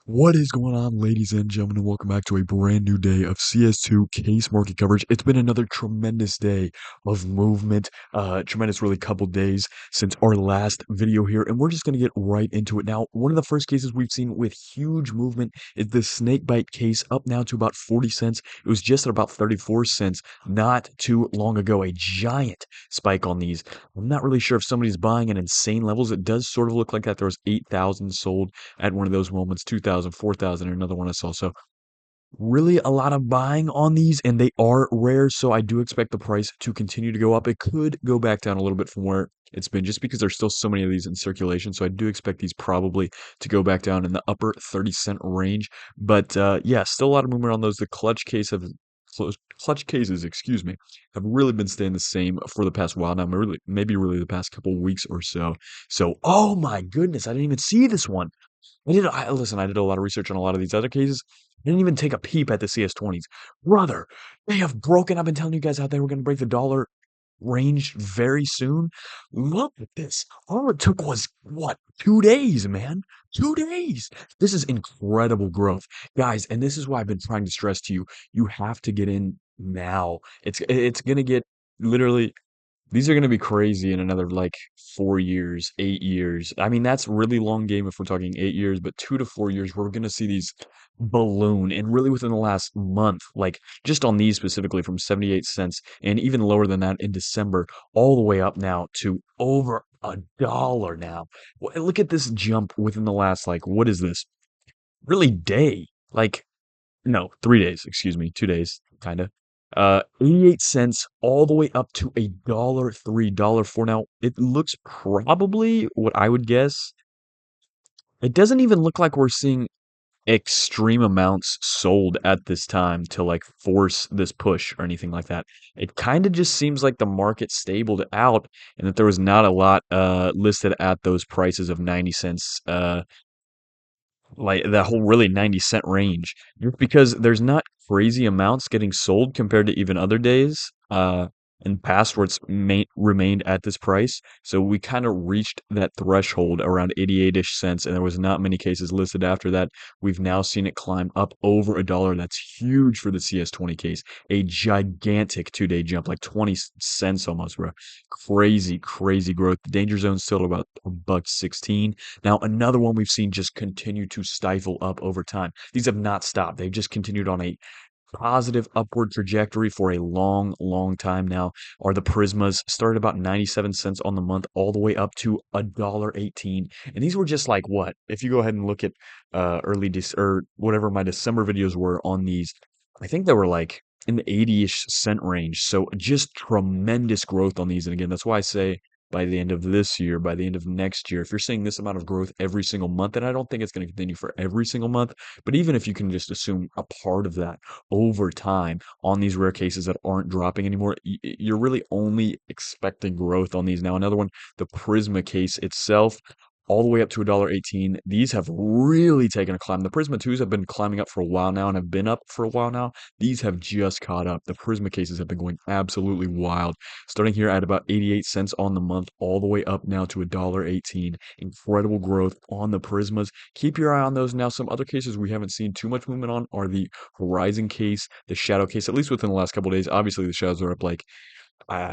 What is going on, ladies and gentlemen, and welcome back to a brand new day of CS2 case market coverage. It's been another tremendous day of movement, tremendous really couple days since our last video here, and we're just going to get right into it now. One of the first cases we've seen with huge movement is the snake bite case, up now to about 40 cents. It was just at about 34 cents not too long ago, a giant spike on these. I'm not really sure if somebody's buying at insane levels. It does sort of look like that. There was 8,000 sold at one of those moments, 2,000, 4,000, or another one I saw. So really a lot of buying on these, and they are rare. So I do expect the price to continue to go up. It could go back down a little bit from where it's been just because there's still so many of these in circulation. So I do expect these probably to go back down in the upper 30-cent range. But yeah, still a lot of movement on those. The clutch cases, excuse me, have really been staying the same for the past while now, maybe really the past couple weeks or so. So, oh my goodness, I didn't even see this one. Listen, I did a lot of research on a lot of these other cases. I didn't even take a peep at the CS20s. Brother, they have broken. I've been telling you guys out they were going to break the dollar range very soon. Look at this. All it took was what? 2 days, man. 2 days. This is incredible growth, guys. And this is why I've been trying to stress to you. You have to get in now. It's gonna get literally these are going to be crazy in another like 4 years, 8 years. I mean, that's really long game if we're talking 8 years, but 2 to 4 years, we're going to see these balloon. And really within the last month, like just on these specifically from 78 cents and even lower than that in December, all the way up now to over $1 now. Look at this jump within the last, like, what is this? Really day. Like, no, 3 days, excuse me, 2 days, kinda. 88 cents all the way up to a dollar three, dollar four. Now, it looks probably what I would guess. It doesn't even look like we're seeing extreme amounts sold at this time to like force this push or anything like that. It kind of just seems like the market stabled out and that there was not a lot listed at those prices of 90 cents like that whole really 90-cent range just because there's not crazy amounts getting sold compared to even other days in past where remained at this price. So we kind of reached that threshold around 88-ish cents, and there was not many cases listed after that. We've now seen it climb up over $1. That's huge for the CS20 case. A gigantic 2 day jump, like 20 cents almost, bro. Crazy, crazy growth. The danger zone's still about $1.16. Now, another one we've seen just continue to stifle up over time. These have not stopped. They've just continued on a positive upward trajectory for a long, long time now. Are the Prismas started about 97 cents on the month, all the way up to $1.18. And these were just like what? If you go ahead and look at or whatever my December videos were on these, I think they were like in the 80-ish cent range. So just tremendous growth on these. And again, that's why I say by the end of this year, by the end of next year, if you're seeing this amount of growth every single month, and I don't think it's going to continue for every single month, but even if you can just assume a part of that over time on these rare cases that aren't dropping anymore, you're really only expecting growth on these. Now, another one, the Prisma case itself, all the way up to $1.18. These have really taken a climb. The Prisma 2s have been climbing up for a while now and have been up for a while now. These have just caught up. The Prisma cases have been going absolutely wild. Starting here at about 88 cents on the month, all the way up now to $1.18. Incredible growth on the Prismas. Keep your eye on those. Now, some other cases we haven't seen too much movement on are the Horizon case, the Shadow case, at least within the last couple of days. Obviously, the Shadows are up like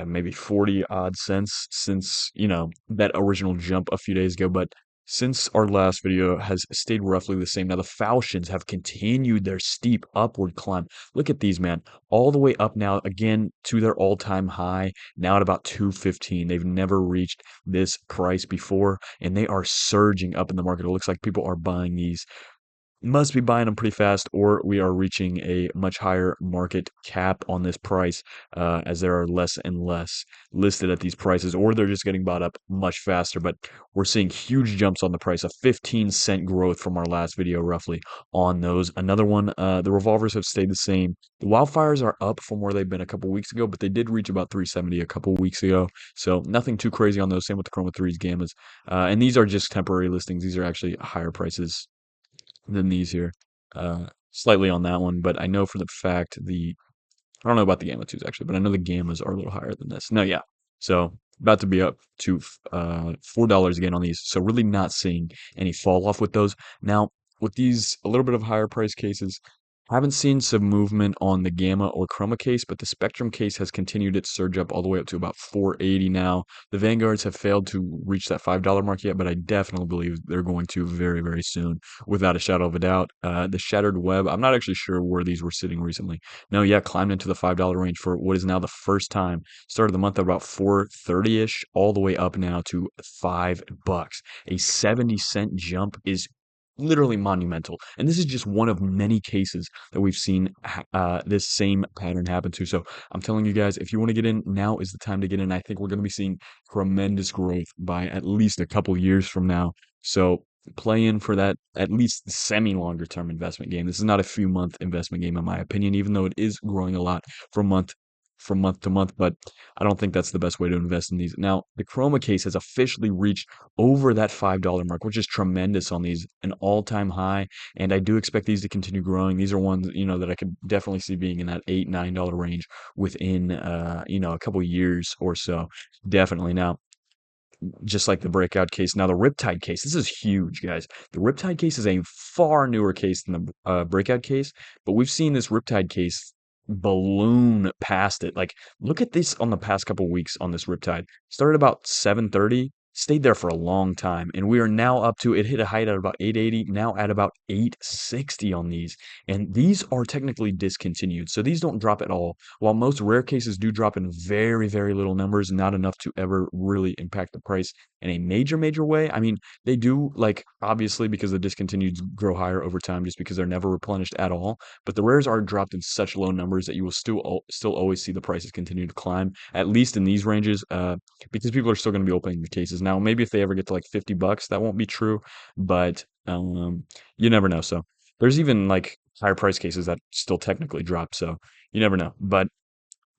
maybe 40 odd cents since, that original jump a few days ago. But since our last video has stayed roughly the same. Now, the Falchions have continued their steep upward climb. Look at these, man, all the way up now again to their all-time high, now at about 215. They've never reached this price before, and they are surging up in the market. It looks like people are buying these, must be buying them pretty fast, or we are reaching a much higher market cap on this price, as there are less and less listed at these prices, or they're just getting bought up much faster. But we're seeing huge jumps on the price, a 15-cent growth from our last video roughly on those. Another one, the revolvers have stayed the same. The wildfires are up from where they've been a couple weeks ago, but they did reach about 370 a couple weeks ago. So nothing too crazy on those. Same with the Chroma 3s, Gammas. And these are just temporary listings. These are actually higher prices than these here. Slightly on that one, but I know for the fact I don't know about the Gamma 2s actually, but I know the Gammas are a little higher than this. No, yeah. So about to be up to $4 again on these. So really not seeing any fall off with those. Now, with these a little bit of higher price cases, haven't seen some movement on the Gamma or Chroma case, but the Spectrum case has continued its surge up all the way up to about 480 now. The Vanguards have failed to reach that $5 mark yet, but I definitely believe they're going to very, very soon, without a shadow of a doubt. The Shattered Web, I'm not actually sure where these were sitting recently. No, yeah, climbed into the $5 range for what is now the first time. Started the month at about 430-ish, all the way up now to $5. A 70-cent jump is literally monumental. And this is just one of many cases that we've seen this same pattern happen to. So I'm telling you guys, if you want to get in, now is the time to get in. I think we're going to be seeing tremendous growth by at least a couple years from now. So play in for that at least semi longer term investment game. This is not a few month investment game, in my opinion, even though it is growing a lot from month to month. But I don't think that's the best way to invest in these. Now, the Chroma case has officially reached over that $5 mark, which is tremendous on these, an all-time high. And I do expect these to continue growing. These are ones, that I could definitely see being in that $8, $9 range within, a couple years or so. Definitely. Now, just like the breakout case. Now, the Riptide case, this is huge, guys. The Riptide case is a far newer case than the breakout case, but we've seen this Riptide case balloon past it. Like, look at this on the past couple weeks on this Riptide. Started about 730, stayed there for a long time, and we are now up to it hit a height at about 880, now at about 860 on these. And these are technically discontinued, so these don't drop at all. While most rare cases do drop in very, very little numbers, not enough to ever really impact the price in a major, major way. I mean, they do, like, obviously, because the discontinued grow higher over time just because they're never replenished at all. But the rares are dropped in such low numbers that you will still always see the prices continue to climb, at least in these ranges, because people are still going to be opening the cases. Now, maybe if they ever get to like $50, that won't be true, but you never know. So there's even like higher price cases that still technically drop. So you never know. But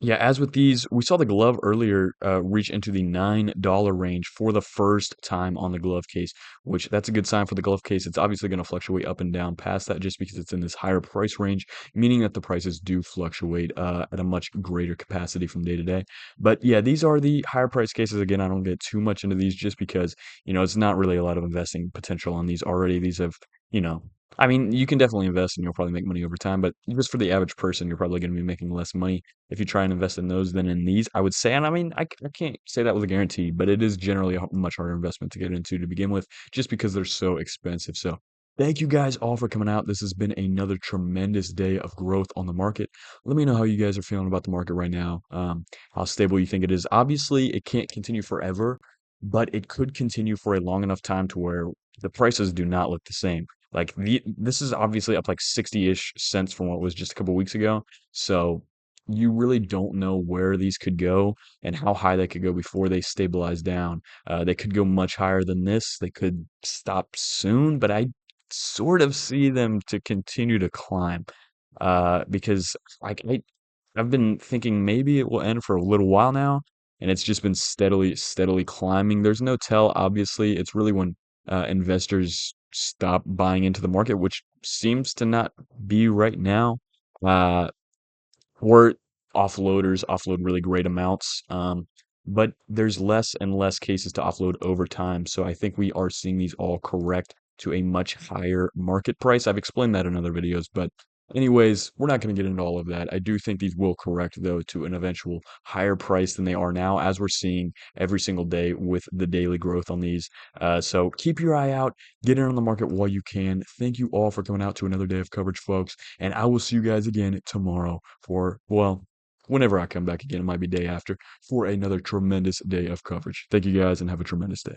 yeah, as with these, we saw the glove earlier reach into the $9 range for the first time on the glove case, which that's a good sign for the glove case. It's obviously going to fluctuate up and down past that just because it's in this higher price range, meaning that the prices do fluctuate at a much greater capacity from day to day. But yeah, these are the higher price cases. Again, I don't get too much into these just because, it's not really a lot of investing potential on these already. These have, you know, I mean, you can definitely invest and you'll probably make money over time, but just for the average person, you're probably going to be making less money if you try and invest in those than in these, I would say. And I mean, I can't say that with a guarantee, but it is generally a much harder investment to get into to begin with, just because they're so expensive. So thank you guys all for coming out. This has been another tremendous day of growth on the market. Let me know how you guys are feeling about the market right now, how stable you think it is. Obviously, it can't continue forever, but it could continue for a long enough time to where the prices do not look the same. Like this is obviously up like 60-ish cents from what was just a couple weeks ago. So you really don't know where these could go and how high they could go before they stabilize down. They could go much higher than this. They could stop soon, but I sort of see them to continue to climb because like I've been thinking maybe it will end for a little while now, and it's just been steadily, steadily climbing. There's no tell, obviously. It's really when investors stop buying into the market, which seems to not be right now. Uh, or offloaders offload really great amounts. But there's less and less cases to offload over time. So I think we are seeing these all correct to a much higher market price. I've explained that in other videos, but anyways, we're not going to get into all of that. I do think these will correct though to an eventual higher price than they are now, as we're seeing every single day with the daily growth on these. So keep your eye out, get in on the market while you can. Thank you all for coming out to another day of coverage, folks. And I will see you guys again tomorrow for, well, whenever I come back again. It might be day after for another tremendous day of coverage. Thank you guys and have a tremendous day.